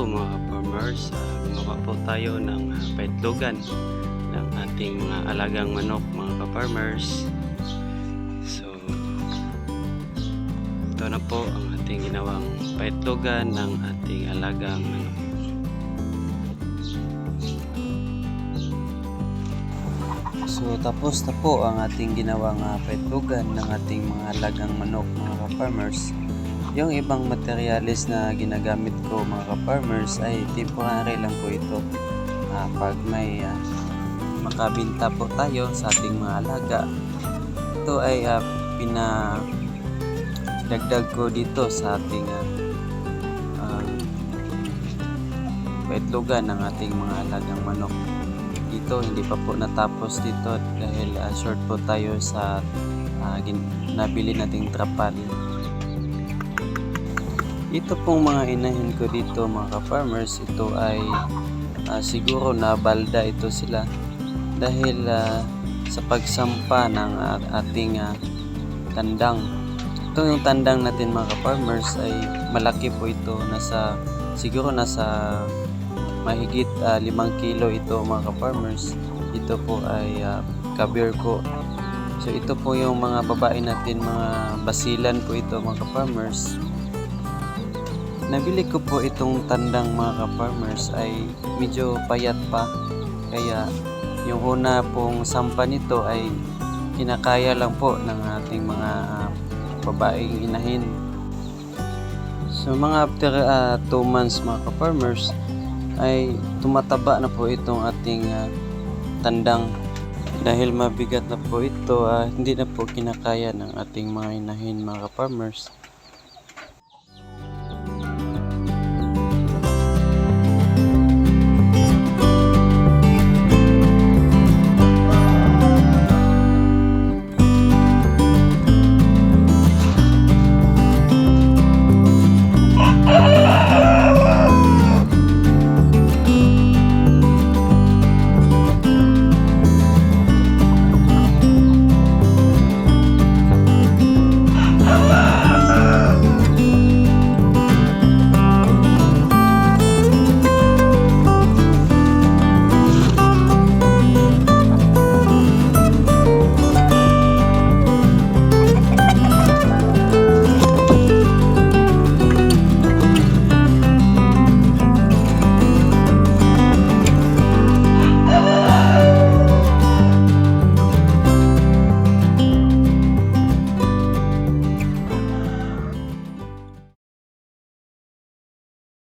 mga ka-farmers, gumawa po tayo ng paitlogan ng ating mga alagang manok mga ka-farmers. So ito na po ang ating ginawang paitlogan ng ating alagang manok. So tapos na po ang ating ginawang paitlogan ng ating mga alagang manok mga ka-farmers. Yung ibang materyales na ginagamit ko mga ka-farmers ay temporary lang po ito. Pag may makabinta po tayo sa ating mga alaga, ito ay pinadagdag ko dito sa ating paitlogan ng ating mga alagang manok. Dito hindi pa po natapos dito dahil short po tayo sa nabili nating trapal. Ito pong mga inahin ko dito mga ka-farmers, ito ay siguro nabalda ito sila dahil sa pagsampa ng ating tandang. Ito yung tandang natin mga ka-farmers ay malaki po ito, siguro nasa mahigit 5 kilo ito mga ka-farmers. Ito po ay kabir ko. So ito po yung mga babae natin, mga basilan po ito mga ka-farmers. Nabili ko po itong tandang mga ka-farmers ay medyo payat pa, kaya yung una pong sampa nito ay kinakaya lang po ng ating mga babaeng inahin. So mga after 2 months mga ka-farmers ay tumataba na po itong ating tandang. Dahil mabigat na po ito, hindi na po kinakaya ng ating mga inahin mga ka-farmers.